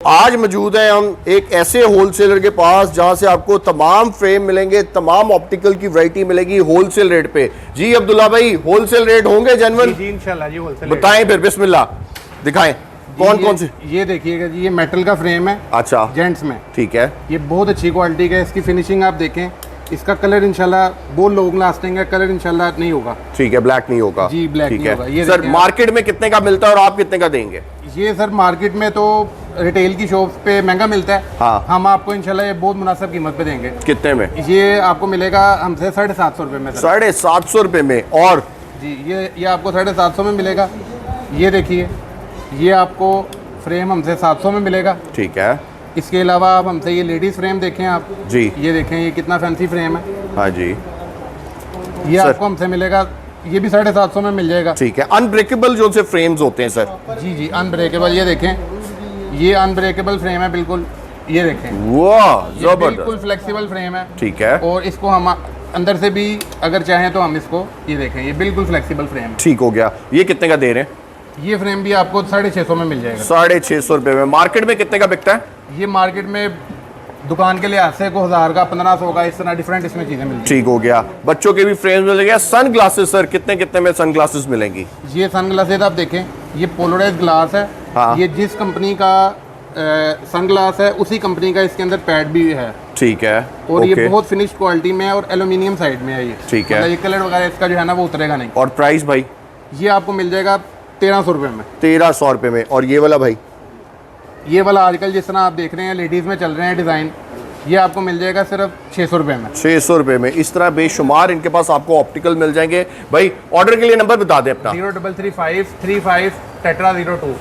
आज मौजूद है हम एक ऐसे होलसेलर के पास जहां से आपको तमाम फ्रेम मिलेंगे, तमाम ऑप्टिकल की वैरायटी मिलेगी होलसेल रेट पे। जी अब्दुल्ला भाई, होलसेल रेट होंगे जेन्युइन? जी इंशाल्लाह जी होलसेल। बताएं फिर, बिस्मिल्लाह दिखाएं कौन कौन से। ये देखिएगा जी, ये मेटल का फ्रेम है। अच्छा, जेंट्स में ठीक है। ये बहुत अच्छी क्वालिटी का है। इसकी फिनिशिंग आप देखें, इसका कलर इंशाल्लाह बहुत लॉन्ग लास्टिंग है। कलर इंशाल्लाह नहीं होगा। ठीक है, ब्लैक नहीं होगा जी, ब्लैक ठीक नहीं है। होगा। ये सर मार्केट में कितने का मिलता है और आप कितने का देंगे? ये सर मार्केट में तो रिटेल की शॉप पे महंगा मिलता है। हाँ। हम आपको इंशाल्लाह ये बहुत मुनासिब कीमत पे देंगे। कितने में? ये आपको मिलेगा हमसे 750 रुपये में। 750 रुपए में। और जी ये आपको 750 में मिलेगा। ये देखिए, ये आपको फ्रेम हमसे 700 में मिलेगा। ठीक है। इसके अलावा आप हमसे ये लेडीज़ फ्रेम देखें आप जी, ये देखें, ये कितना फैंसी फ्रेम है। हाँ जी। ये सर। आपको हमसे मिलेगा, ये भी 750 में मिल जाएगा। ठीक है। अनब्रेकेबल जो से फ्रेम्स होते हैं सर? जी जी, अनब्रेकेबल। ये देखें, ये अनब्रेकेबल फ्रेम है बिल्कुल। ये देखें, वाह ये जबरदस्त। बिल्कुल फ्लेक्सिबल फ्रेम है। ठीक है, और इसको हम अंदर से भी अगर चाहें तो हम इसको, ये देखें, ये बिल्कुल फ्लेक्सिबल फ्रेम है। ठीक हो गया। ये कितने का दे रहे हैं? ये फ्रेम भी आपको 650 में मिल जाएगा। 650 रुपए में। मार्केट में कितने का बिकता है? ये मार्केट में दुकान के लिहाज से को 1000 का, 1500 का, इस तरह डिफरेंट इसमें चीज़ें मिलती हैं। ठीक हो गया। बच्चों के भी फ्रेम्स मिलेंगे। सन ग्लासेस सर कितने कितने में सन ग्लासेस मिलेंगी? ये सन ग्लासेज आप देखें, ये पोलराइज ग्लास है। हाँ। ये जिस कंपनी का सन ग्लास है उसी कंपनी का इसके अंदर पैड भी है। ठीक है। और ओके। ये बहुत फिनिश्ड क्वालिटी में है और एल्यूमिनियम साइड में है ये। ठीक है। मतलब ये कलर वगैरह इसका जो है ना वो उतरेगा नहीं। और प्राइस भाई? ये आपको मिल जाएगा 1300 रुपये में। 1300 रुपए में। और ये वाला भाई? ये वाला आजकल जिस तरह आप देख रहे हैं लेडीज़ में चल रहे हैं डिज़ाइन, ये आपको मिल जाएगा सिर्फ 600 रुपये में। 600 रुपए में। इस तरह बेशुमार इनके पास आपको ऑप्टिकल मिल जाएंगे। भाई ऑर्डर के लिए नंबर बता दें अपना। 0335 35 टेट्रा 02।